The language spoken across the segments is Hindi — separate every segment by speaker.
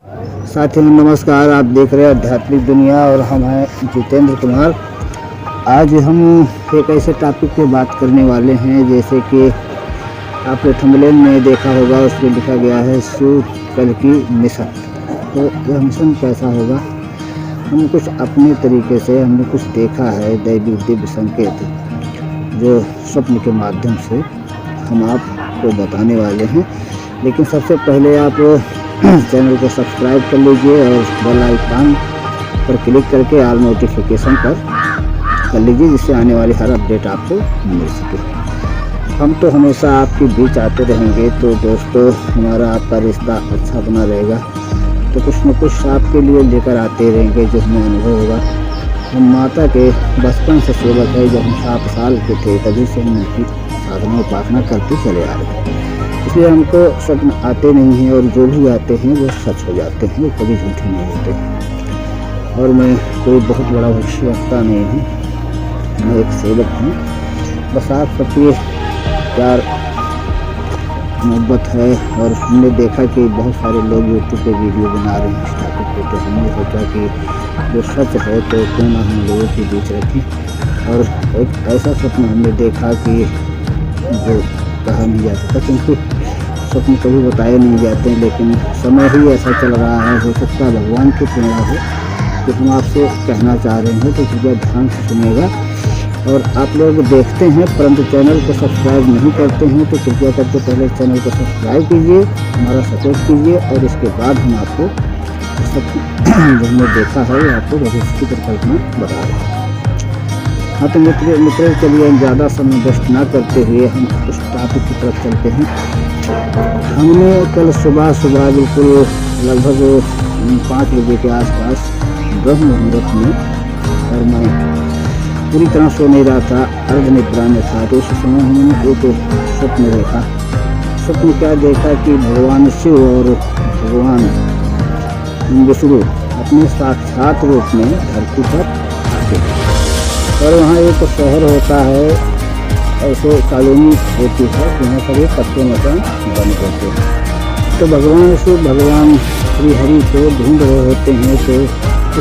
Speaker 1: साथियों नमस्कार, आप देख रहे हैं आध्यात्मिक दुनिया और हम हैं जितेंद्र कुमार। आज हम एक ऐसे टॉपिक पे बात करने वाले हैं जैसे कि आपने थंबनेल में देखा होगा, उसमें लिखा गया है शिव कल की मिशन। तो यह मिशन कैसा होगा, हम कुछ अपने तरीके से हमने कुछ देखा है दैविक दिव्य संकेत जो स्वप्न के माध्यम से हम आपको बताने वाले हैं। लेकिन सबसे पहले आप चैनल को सब्सक्राइब कर लीजिए और बेल आइकन पर क्लिक करके ऑल नोटिफिकेशन पर कर लीजिए, जिससे आने वाली हर अपडेट आपको मिल सके। हम तो हमेशा आपके बीच आते रहेंगे, तो दोस्तों हमारा आपका रिश्ता अच्छा बना रहेगा। तो कुछ न कुछ आपके लिए लेकर आते रहेंगे जो हमें अनुभव होगा। हम माता के बचपन से सेवक है, जब हम 7 साल के थे तभी से हम उनकी साधना उपासना करते चले आ रहे हैं। इसलिए हमको स्वप्न आते नहीं हैं और जो भी आते हैं वो सच हो जाते हैं, वो कभी झूठे नहीं होते। और मैं कोई बहुत बड़ा भविष्यवक्ता नहीं हूँ, मैं एक सेवक हूँ। बस आप सबकी प्यार मोहब्बत है। और हमने देखा कि बहुत सारे लोग यूट्यूब पे वीडियो बना रहे हैं इस टॉपिक पे, तो हमने सोचा कि जो सच है तो क्यों ना हम लोगों के बीच रखें। और एक ऐसा स्वप्न हमने देखा कि जो कहा नहीं जा सकता, क्योंकि स्वप्न कभी बताए नहीं जाते हैं, लेकिन समय ही ऐसा चल रहा है। हो सकता है भगवान की प्रेरणा हो कि हम आपसे कहना चाह रहे हैं, तो कृपया ध्यान से सुनिएगा। और आप लोग देखते हैं परंतु चैनल को सब्सक्राइब नहीं करते हैं, तो कृपया करके पहले चैनल को सब्सक्राइब कीजिए, हमारा सपोर्ट कीजिए, और इसके बाद हम आपको जो हमने देखा है आपको भविष्य की परिकल्पना बता रहे हैं। हाँ तो मित्र चलिए हम ज़्यादा समय वेस्ट ना करते हुए हम उस टॉपिक की तरफ चलते हैं। हमने कल सुबह बिल्कुल लगभग 5 बजे के आसपास ब्रह्म मुहूर्त में, और मैं पूरी तरह सो नहीं रहा था, अर्ध निद्रा में था, तो उस समय हमने एक स्वप्न देखा। स्वप्न क्या देखा कि भगवान शिव और भगवान विष्णु अपने साक्षात रूप में धरती पर आते हैं। और वहाँ एक शहर होता है, ऐसे कॉलोनी होती है जहाँ पर ये कच्चे मकान बने होते हैं। तो भगवान शिव भगवान श्री हरि को ढूंढ रहे होते हैं, तो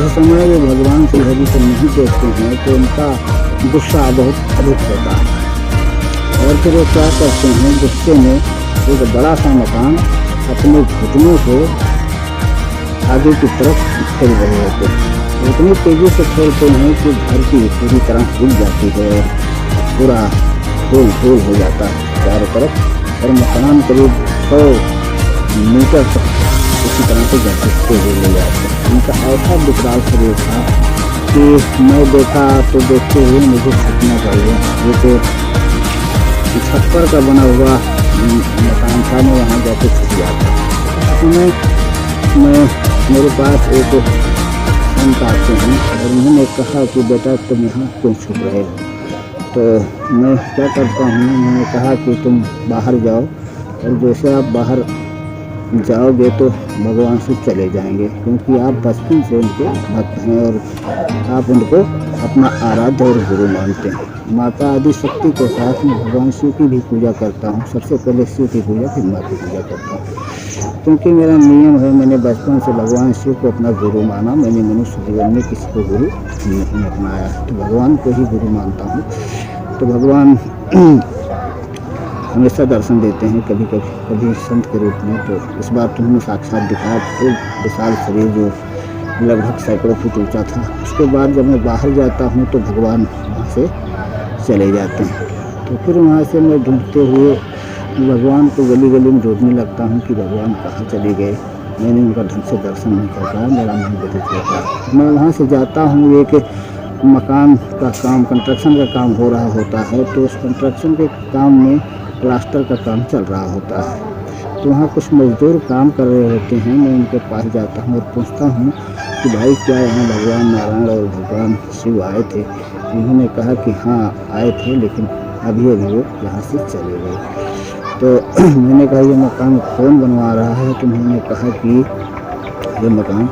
Speaker 1: उस समय वो भगवान श्री हरि को नहीं देखते हैं, तो उनका गुस्सा बहुत अधिक होता है। और फिर वो क्या करते हैं, गुस्से में एक बड़ा सा मकान अपने घुटनों से आगे की तरफ खेल रहे होते हैं। इतनी तेज़ी से खेलते हैं कि धरती पूरी तरह हिल जाती है और पूरा फूल हो जाता है चारों तरफ, और मकान करीब 100 मीटर तक इसी तरह से घसीटते हुए ले जाते हैं। उनका ऐसा विकराल शरीर था कि मैं देखा तो देखते हुए मुझे छूटना चाहिए। ये तो छप्पर का बना हुआ मकान था, मैं वहाँ जाके छुप जाता। मैं मेरे पास एक संत आते हैं और उन्होंने कहा कि बेटा तुम यहाँ क्यों छुप रहे हो। तो मैं क्या करता हूँ, मैंने कहा कि तुम बाहर जाओ, और जैसे आप बाहर जाओगे तो भगवान से चले जाएंगे, क्योंकि आप बचपन से उनके भक्त हैं और आप उनको अपना आराध्य और गुरु मानते हैं। माता आदि शक्ति के साथ में भगवान शिव की भी पूजा करता हूँ। सबसे पहले शिव की पूजा, फिर माँ की पूजा करता हूँ, क्योंकि मेरा नियम है, मैंने बचपन से भगवान शिव को अपना गुरु माना। मैंने मनुष्य जीवन में किसी को गुरु नहीं अपनाया, तो भगवान को ही गुरु मानता हूँ। तो भगवान हमेशा दर्शन देते हैं, कभी संत के रूप में। तो इस बार तो हमें साक्षात दिखाया, एक विशाल शरीर जो लगभग सैकड़ों फुट ऊंचा था। उसके बाद जब मैं बाहर जाता हूँ तो भगवान वहाँ से चले जाते हैं। तो फिर वहाँ से मैं ढूंढते हुए भगवान को गली में ढूंढने लगता हूँ कि भगवान कहाँ चले गए। मैंने उनका ढंग से दर्शन नहीं कर पाया, मेरा मन व्यथित होता है। मैं वहाँ से जाता हूँ, एक मकान का काम, कंस्ट्रक्शन का काम हो रहा होता है, तो उस कंस्ट्रक्शन के काम में प्लास्टर का काम चल रहा होता है। तो वहाँ कुछ मजदूर काम कर रहे होते हैं। मैं उनके पास जाता हूँ और पूछता हूँ कि भाई क्या यहाँ भगवान नारायण और भगवान शिव आए थे। उन्होंने कहा कि हाँ आए थे, लेकिन अभी वो यहाँ से चले गए। तो मैंने कहा ये मकान कौन बनवा रहा है, तो उन्होंने कहा कि ये मकान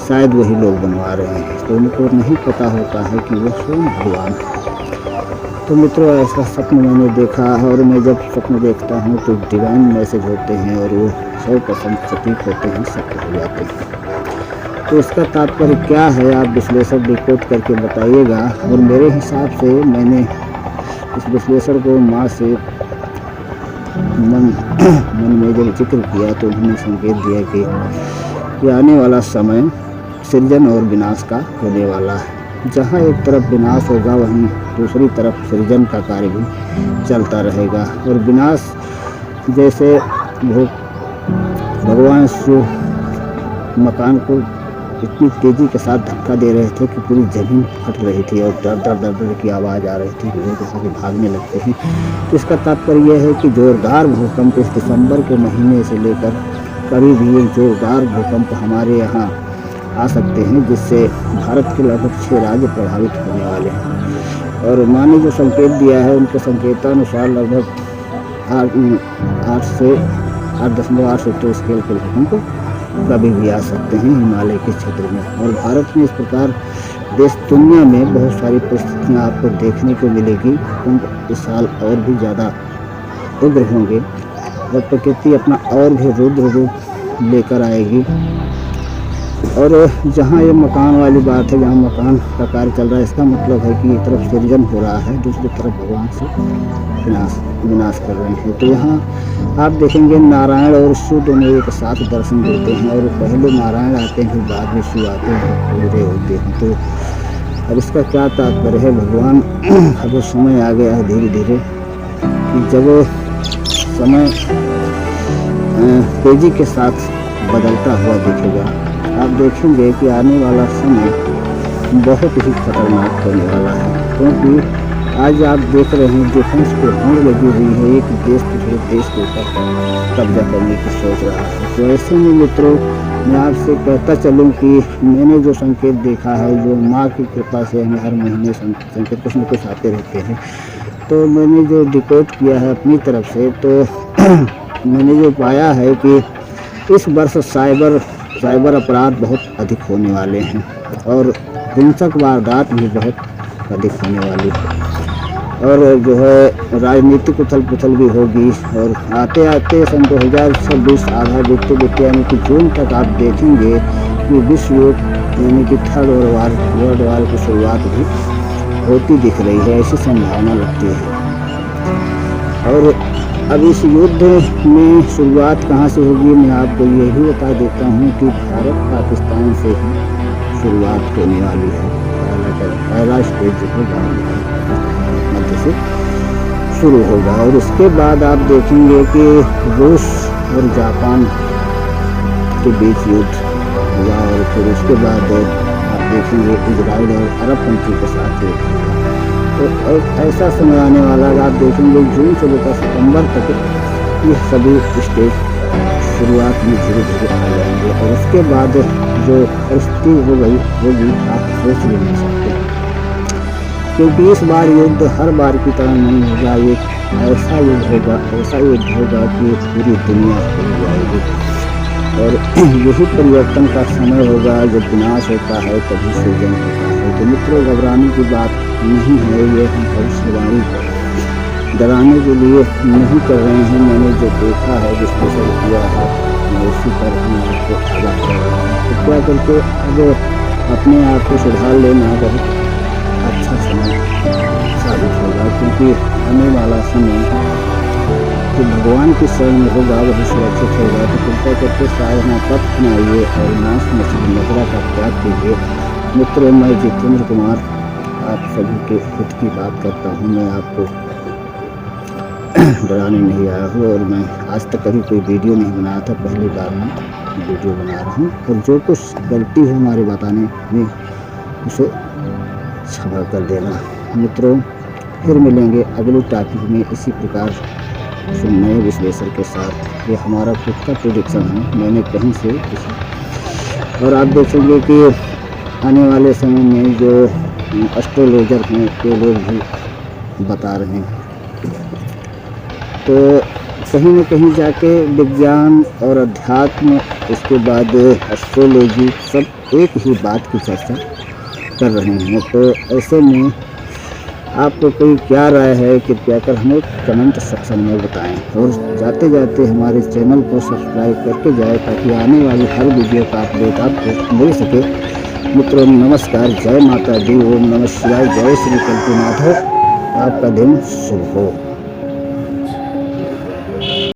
Speaker 1: शायद वही लोग बनवा रहे हैं। तो उनको नहीं पता होता है कि वो स्वयं भगवान है। तो मित्रों ऐसा स्वप्न मैंने देखा है, और मैं जब स्वप्न देखता हूँ तो डिवाइन मैसेज होते हैं और वो 100% सटीक होते हैं, सत्य हो जाते हैं। तो इसका तात्पर्य क्या है आप विश्लेषण डिकोड करके बताइएगा। और मेरे हिसाब से मैंने इस विश्लेषण को माँ से मन में जब जिक्र किया तो उन्होंने संकेत दिया कि आने वाला समय सृजन और विनाश का होने वाला है। जहाँ एक तरफ विनाश होगा वहीं दूसरी तरफ सृजन का कार्य भी चलता रहेगा। और विनाश जैसे भगवान शिव मकान को इतनी तेज़ी के साथ धक्का दे रहे थे कि पूरी ज़मीन फट रही थी और दर दर दर दर की आवाज़ आ रही थी, लोग सभी भागने लगते हैं। तो इसका तात्पर्य यह है कि जोरदार भूकंप इस दिसंबर के महीने से लेकर कभी भी एक जोरदार भूकंप हमारे यहाँ आ सकते हैं, जिससे भारत के लगभग 6 राज्य प्रभावित होने वाले हैं। और माँ ने जो संकेत दिया है उनके संकेतानुसार लगभग 8 से 8.8 स्केल के भूकंप कभी भी आ सकते हैं हिमालय के क्षेत्र में। और भारत में इस प्रकार देश दुनिया में बहुत सारी परिस्थितियाँ आपको देखने को मिलेगी। भूकंप इस साल और भी ज़्यादा उग्र होंगे और प्रकृति अपना और भी रुद्र रूप लेकर आएगी। और जहाँ ये मकान वाली बात है, जहाँ मकान का कार्य चल रहा है, इसका मतलब है कि एक तरफ सृजन हो रहा है, दूसरी तरफ भगवान से विनाश कर रहे हैं। तो यहाँ आप देखेंगे नारायण और शिव दोनों एक साथ दर्शन देते हैं, और पहले नारायण आते हैं फिर बाद में शिव आते हैं, पूरे होते हैं। तो अब इसका क्या तात्पर्य है, भगवान अब समय आ गया है धीरे धीरे कि जब समय तेजी के साथ बदलता हुआ दिखेगा। आप देखेंगे कि आने वाला समय बहुत ही खतरनाक होने वाला है, क्योंकि आज आप देख रहे हैं डिफेंस पे होड़ लगी हुई है, एक देश दूसरे देश के ऊपर कब्जा करने की सोच रहा है। तो ऐसे में मित्रों मैं आपसे कहता चलूँ कि मैंने जो संकेत देखा है, जो माँ की कृपा से हमें हर महीने संकेत कुछ न कुछ आते रहते हैं, तो मैंने जो डिकोड किया है अपनी तरफ से, तो मैंने जो पाया है कि इस वर्ष साइबर अपराध बहुत अधिक होने वाले हैं और हिंसक वारदात भी बहुत अधिक होने वाली है। और जो है राजनीतिक उथल पुथल भी होगी। और आते आते सन 2026 आधा बीतते यानी कि जून तक आप देखेंगे कि विश्व युद्ध यानी कि थर्ड वर्ल्ड वार की शुरुआत भी होती दिख रही है, ऐसी संभावना लगती है। और अब इस युद्ध में शुरुआत कहाँ से होगी, मैं आपको यही बता देता हूँ कि भारत पाकिस्तान से ही शुरुआत होने वाली है। पहला स्टेज जो होगा मध्य से शुरू होगा, और उसके बाद आप देखेंगे कि रूस और जापान के बीच युद्ध होगा, और फिर उसके बाद आप देखेंगे इजराइल और अरब कंट्री के साथ युद्ध। तो ऐसा समय आने वाला है, आप देखेंगे जून से लेकर सितंबर तक ये सभी स्टेज शुरुआत में धीरे धीरे आ जाएंगे। और उसके बाद जो परिस्थिति होगी आप सोच भी नहीं सकते, क्योंकि इस बार युद्ध हर बार की तरह नहीं होगा। ये ऐसा युद्ध होगा कि पूरी दुनिया हो जाएगी। और यही परिवर्तन का समय होगा, जब विनाश होता है तभी सृजन होता है। तो मित्रों घबराने की बात नहीं है, ये हम भविष्यवाणी डराने के लिए नहीं कर रहे हैं। मैंने जो देखा है, विश्लेषण किया है, मैं उसी पर हम आपको आगाह कर रहा हूँ। तो क्या करके अब अपने आप को सुधार लेना बहुत अच्छा समय साबित होगा, क्योंकि आने वाला समय तो भगवान की शरण में होगा, वही सुरक्षित होगा। तो कृपया करके साधना पथ अपनाइए और नाश नसीब नजरा का त्याग कीजिए। मित्रों मैं जितेंद्र कुमार आप सभी के हित की बात करता हूँ। मैं आपको डराने नहीं आया हूँ, और मैं आज तक कभी कोई वीडियो नहीं बनाया था, पहली बार मैं वीडियो बना रहा हूँ। और जो कुछ गलती है हमारे बताने में उसे क्षमा कर देना। मित्रों फिर मिलेंगे अगले टॉपिक में इसी प्रकार से नए विश्लेषण के साथ। ये हमारा खुद का प्रेडिक्शन है, मैंने कहीं से किसी। और आप देखेंगे कि आने वाले समय में जो एस्ट्रोलॉजर हैं ये लोग भी बता रहे हैं। तो कहीं न कहीं जाके विज्ञान और अध्यात्म, उसके बाद एस्ट्रोलॉजी सब एक ही बात की चर्चा कर रहे हैं। तो ऐसे में आपको कोई क्या राय है, कृपया कर हमें कमेंट सेक्शन में बताएं और जाते जाते हमारे चैनल को सब्सक्राइब करके जाए ताकि आने वाली हर वीडियो का अपडेट आपको मिल सके। मित्रों नमस्कार, जय माता दी, ओम नमः शिवाय, जय श्री कल्पनाथ हो। आपका दिन शुभ हो।